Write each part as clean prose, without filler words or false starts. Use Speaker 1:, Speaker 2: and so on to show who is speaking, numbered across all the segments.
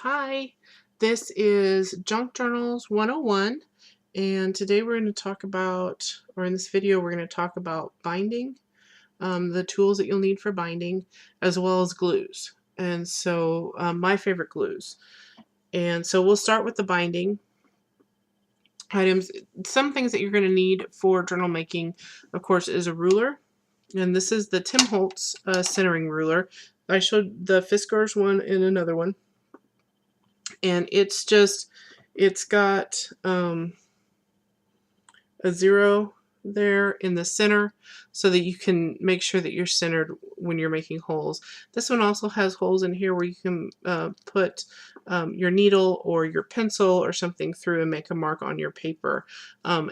Speaker 1: Hi, this is Junk Journals 101, and today we're going to talk about, or in this video, we're going to talk about binding, the tools that you'll need for binding, as well as glues. And so, my favorite glues. And so we'll start with the binding items. Some things that you're going to need for journal making, of course, is a ruler. And this is the Tim Holtz centering ruler. I showed the Fiskars one and another one. And it's got a 0 there in the center so that you can make sure that you're centered when you're making holes. This one also has holes in here where you can put your needle or your pencil or something through and make a mark on your paper.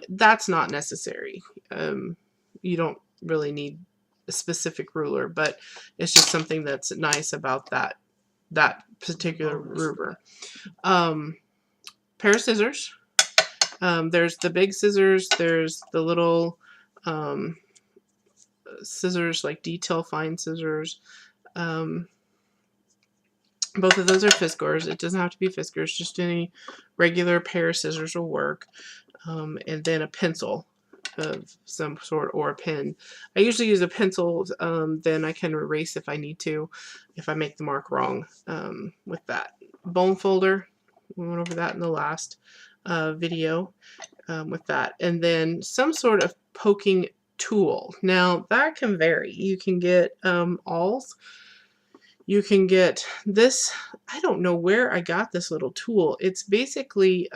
Speaker 1: That's not necessary. You don't really need a specific ruler, but it's just something that's nice about that particular ruler. Pair of scissors. There's the big scissors. There's the little scissors, like detail fine scissors. Both of those are Fiskars. It doesn't have to be Fiskars. Just any regular pair of scissors will work. And then a pencil of some sort or a pen. I usually use a pencil. Then I can erase if I need to, if I make the mark wrong with that. Bone folder. We went over that in the last video with that. And then some sort of poking tool. Now that can vary. You can get awls. You can get this. I don't know where I got this little tool. It's basically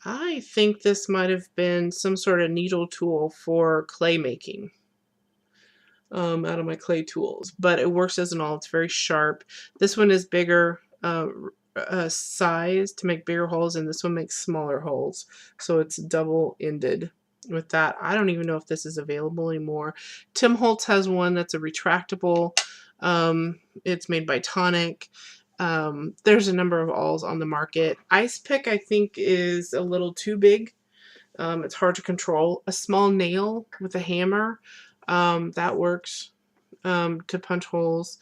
Speaker 1: I think this might have been some sort of needle tool for clay making out of my clay tools, but it works as an awl. It's very sharp. This one is bigger size to make bigger holes, and this one makes smaller holes, so it's double-ended with that. I don't even know if this is available anymore. Tim Holtz has one that's a retractable. It's made by Tonic. There's a number of awls on the market. Ice pick, I think, is a little too big. It's hard to control. A small nail with a hammer, that works to punch holes.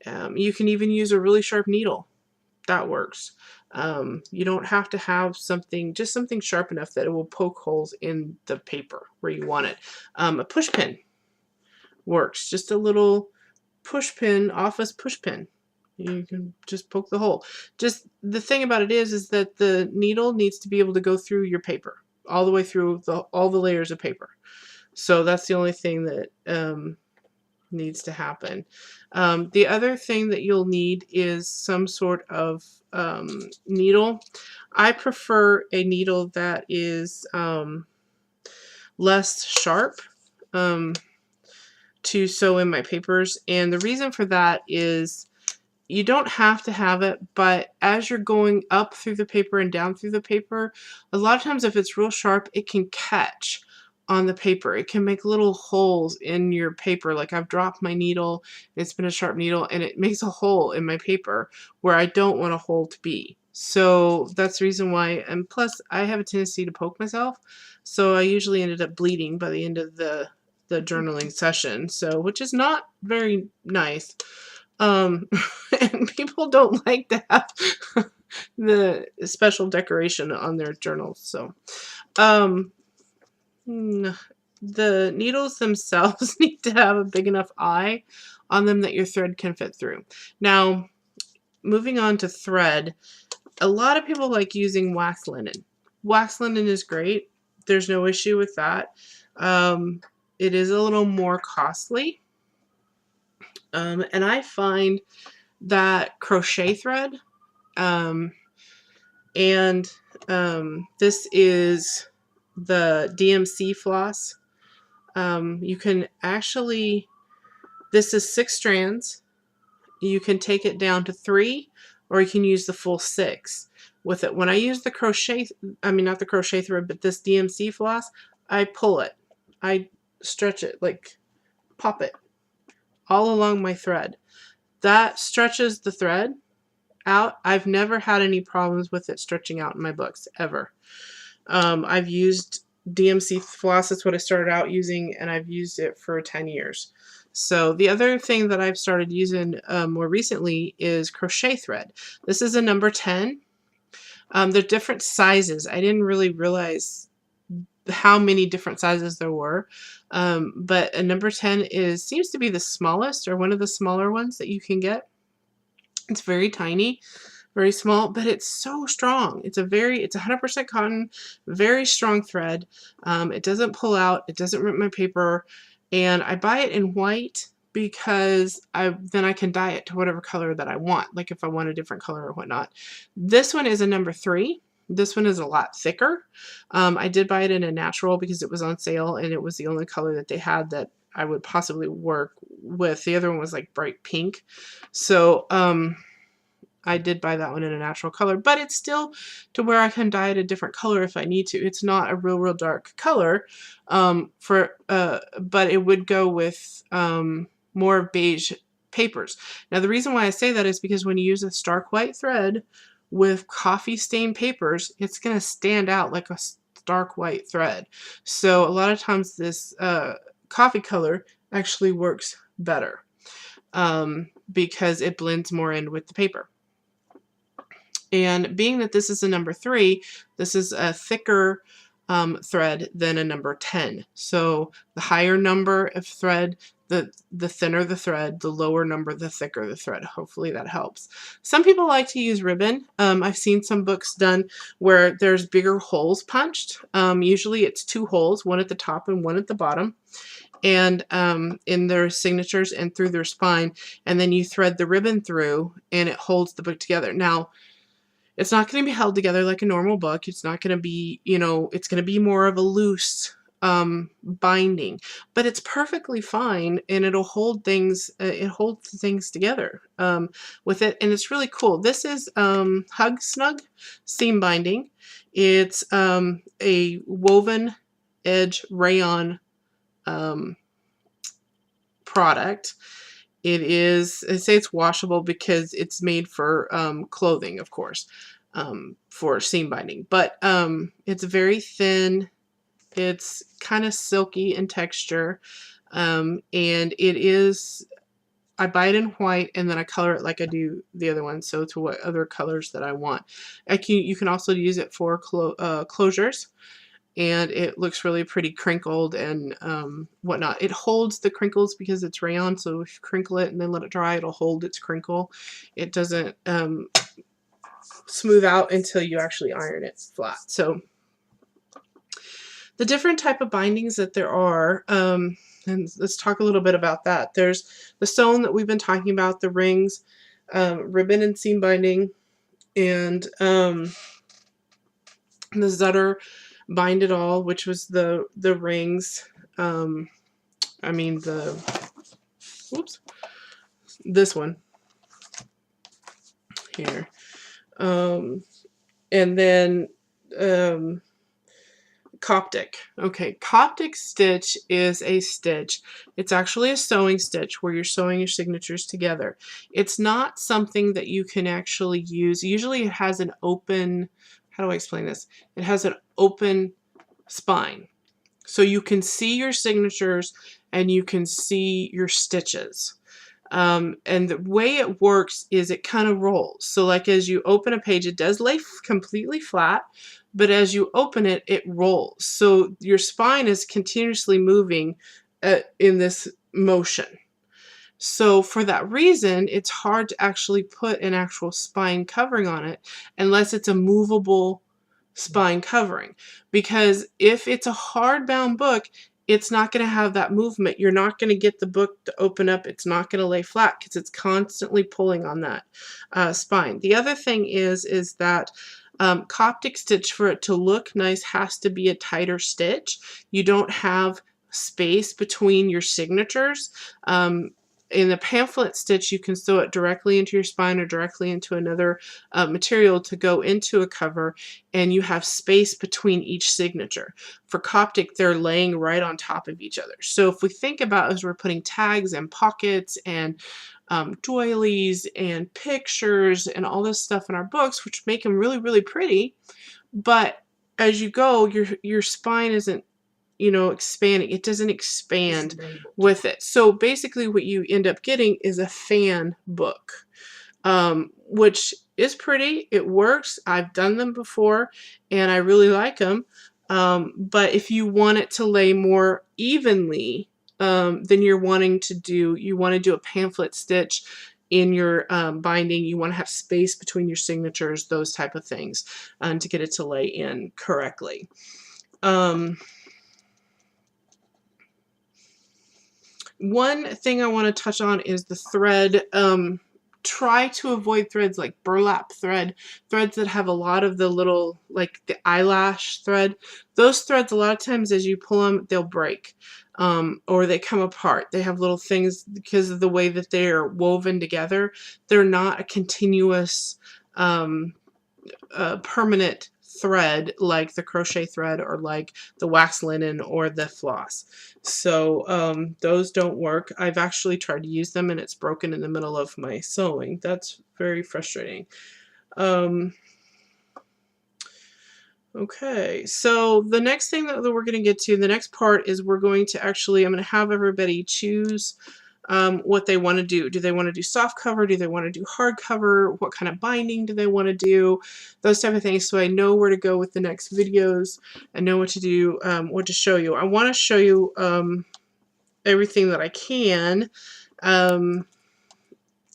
Speaker 1: You can even use a really sharp needle. That works. You don't have to have something, just something sharp enough that it will poke holes in the paper where you want it. A push pin works. Just a little push pin, office push pin. You can just poke the hole. Just the thing about it is that the needle needs to be able to go through your paper, all the way through all the layers of paper. So that's the only thing that needs to happen. The other thing that you'll need is some sort of needle. I prefer a needle that is less sharp to sew in my papers, and the reason for that is you don't have to have it, but as you're going up through the paper and down through the paper, a lot of times if it's real sharp, it can catch on the paper. It can make little holes in your paper. Like I've dropped my needle, it's been a sharp needle, and it makes a hole in my paper where I don't want a hole to be. So that's the reason why, and plus I have a tendency to poke myself, so I usually ended up bleeding by the end of the journaling session, so which is not very nice. And people don't like to have the special decoration on their journals. So the needles themselves need to have a big enough eye on them that your thread can fit through. Now, moving on to thread, a lot of people like using wax linen. Wax linen is great. There's no issue with that. It is a little more costly. And I find that crochet thread, this is the DMC floss. You can actually, this is 6 strands. You can take it down to 3, or you can use the full 6 with it. When I use the crochet, I mean not the crochet thread, but this DMC floss, I pull it. I stretch it, like pop it all along my thread. That stretches the thread out. I've never had any problems with it stretching out in my books, ever. I've used DMC floss, that's what I started out using, and I've used it for 10 years. So the other thing that I've started using more recently is crochet thread. This is a number 10. They're different sizes. I didn't really realize how many different sizes there were, but a number 10 seems to be the smallest, or one of the smaller ones that you can get. It's very tiny, very small, but it's so strong. It's 100% cotton, very strong thread. It doesn't pull out, it doesn't rip my paper, and I buy it in white because then I can dye it to whatever color that I want, like if I want a different color or whatnot. This one is a number 3. This one is a lot thicker. I did buy it in a natural because it was on sale and it was the only color that they had that I would possibly work with. The other one was like bright pink. So I did buy that one in a natural color, but it's still to where I can dye it a different color if I need to. It's not a real dark color, but it would go with more beige papers. Now the reason why I say that is because when you use a stark white thread with coffee stained papers, it's going to stand out like a stark white thread. So a lot of times this coffee color actually works better because it blends more in with the paper. And being that this is a number 3, this is a thicker thread than a number 10. So the higher number of thread, the thinner the thread, the lower number, the thicker the thread. Hopefully that helps. Some people like to use ribbon. I've seen some books done where there's bigger holes punched. Usually it's 2 holes, one at the top and one at the bottom, and in their signatures and through their spine, and then you thread the ribbon through and it holds the book together. Now, it's not going to be held together like a normal book. It's not going to be, it's going to be more of a loose binding, but it's perfectly fine, and it'll hold things, it holds things together with it, and it's really cool. This is Hug Snug seam binding. It's a woven edge rayon product. It is, I say it's washable because it's made for clothing, of course, for seam binding, but it's very thin. It's kind of silky in texture, and it is, I buy it in white and then I color it like I do the other one, so to what other colors that I want. You can also use it for closures, and it looks really pretty crinkled and whatnot. It holds the crinkles because it's rayon, so if you crinkle it and then let it dry, it'll hold its crinkle. It doesn't smooth out until you actually iron it flat. So the different type of bindings that there are, and let's talk a little bit about that. There's the sewn that we've been talking about, the rings, ribbon and seam binding, and the Zutter Bind It All, which was the rings. This one here, and then Coptic. Okay, Coptic Stitch is a stitch. It's actually a sewing stitch where you're sewing your signatures together. It's not something that you can actually use. Usually it has an open, how do I explain this? It has an open spine. So you can see your signatures and you can see your stitches. And the way it works is it kind of rolls. So like as you open a page, it does lay completely flat, but as you open it, it rolls. So your spine is continuously moving in this motion. So for that reason, it's hard to actually put an actual spine covering on it unless it's a movable spine covering. Because if it's a hardbound book, it's not going to have that movement. You're not going to get the book to open up. It's not going to lay flat because it's constantly pulling on that spine. The other thing is that Coptic Stitch, for it to look nice, has to be a tighter stitch. You don't have space between your signatures. In the pamphlet stitch, you can sew it directly into your spine or directly into another material to go into a cover, and you have space between each signature. For Coptic, they're laying right on top of each other. So if we think about as we're putting tags and pockets and doilies and pictures and all this stuff in our books, which make them really, really pretty, but as you go, your spine isn't you know, expanding. It doesn't expand with it. So basically what you end up getting is a fan book, which is pretty. It works. I've done them before and I really like them. But if you want it to lay more evenly, then you want to do a pamphlet stitch in your binding. You want to have space between your signatures, those type of things, to get it to lay in correctly. One thing I want to touch on is the thread. Try to avoid threads like burlap threads that have a lot of the little, like the eyelash thread. Those threads, a lot of times as you pull them, they'll break, or they come apart. They have little things because of the way that they're woven together. They're not a continuous, permanent thread like the crochet thread or like the wax linen or the floss. So those don't work. I've actually tried to use them and it's broken in the middle of my sewing. That's very frustrating. Okay, so the next thing that we're going to get to, the next part, is I'm going to have everybody choose what they want to do. Do they want to do soft cover? Do they want to do hard cover? What kind of binding do they want to do? Those type of things. So I know where to go with the next videos. I know what to do, what to show you. I want to show you everything that I can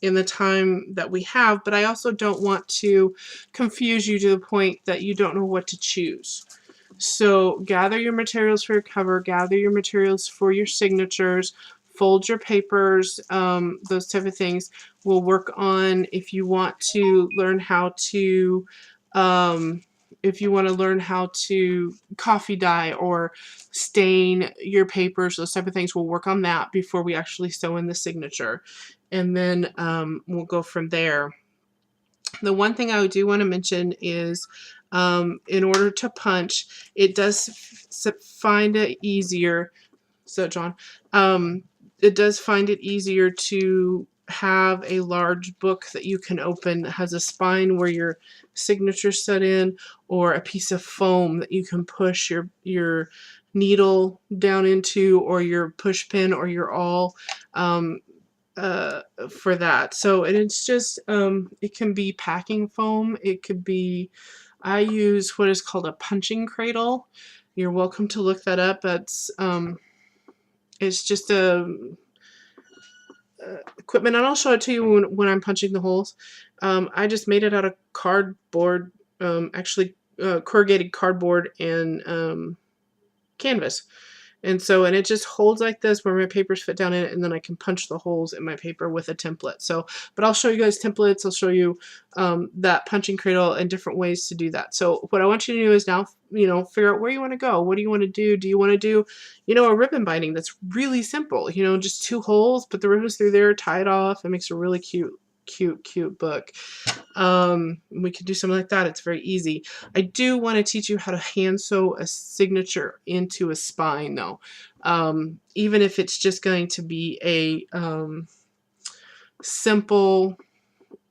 Speaker 1: in the time that we have, but I also don't want to confuse you to the point that you don't know what to choose. So gather your materials for your cover, gather your materials for your signatures, fold your papers, those type of things. We'll work on if you want to learn how to coffee dye or stain your papers, those type of things. We'll work on that before we actually sew in the signature. And then we'll go from there. The one thing I do want to mention is in order to punch, it does find it easier. So John, it does find it easier to have a large book that you can open that has a spine where your signature's set in, or a piece of foam that you can push your needle down into, or your push pin, or your awl for that. So, and it's just it can be packing foam, it could be, I use what is called a punching cradle. You're welcome to look that up. That's it's just a equipment, and I'll show it to you when I'm punching the holes. I just made it out of cardboard, actually corrugated cardboard and canvas. And it just holds like this where my papers fit down in it, and then I can punch the holes in my paper with a template. So, but I'll show you guys templates. I'll show you that punching cradle and different ways to do that. So what I want you to do is now, figure out where you want to go. What do you want to do? Do you want to do, a ribbon binding that's really simple, just 2 holes, put the ribbons through there, tie it off. It makes a really cute book. We could do something like that. It's very easy. I do want to teach you how to hand sew a signature into a spine though. Even if it's just going to be a simple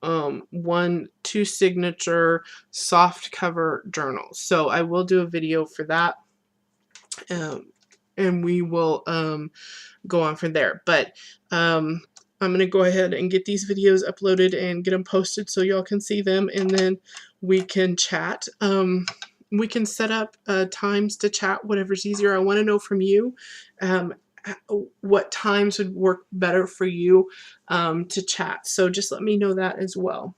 Speaker 1: 1-2 signature soft cover journal. So I will do a video for that. And we will go on from there. But I'm going to go ahead and get these videos uploaded and get them posted so y'all can see them, and then we can chat. We can set up times to chat, whatever's easier. I want to know from you what times would work better for you to chat. So just let me know that as well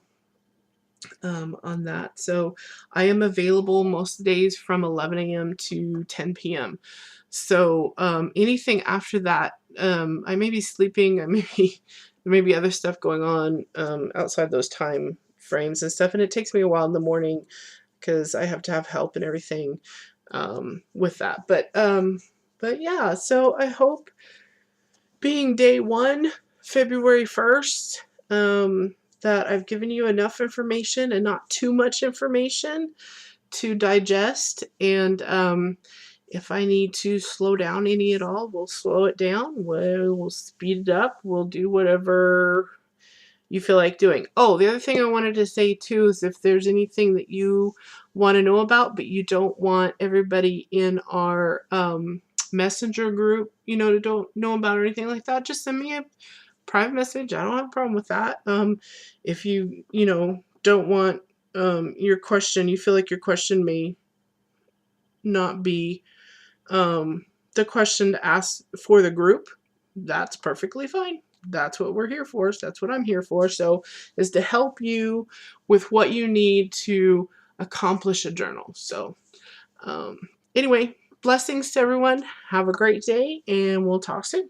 Speaker 1: on that. So I am available most days from 11 a.m. to 10 p.m. So anything after that, I may be sleeping, there may be other stuff going on outside those time frames and stuff, and it takes me a while in the morning because I have to have help and everything with that. But yeah, so I hope, being day 1, February 1st, that I've given you enough information and not too much information to digest, and if I need to slow down any at all, we'll slow it down, we'll speed it up, we'll do whatever you feel like doing. Oh, the other thing I wanted to say too is if there's anything that you want to know about but you don't want everybody in our messenger group, you know, to don't know about or anything like that, just send me a private message. I don't have a problem with that. If you, you know, don't want your question, you feel like your question may not be the question to ask for the group, that's perfectly fine. That's what we're here for. So that's what I'm here for. So is to help you with what you need to accomplish a journal. So anyway, blessings to everyone. Have a great day and we'll talk soon.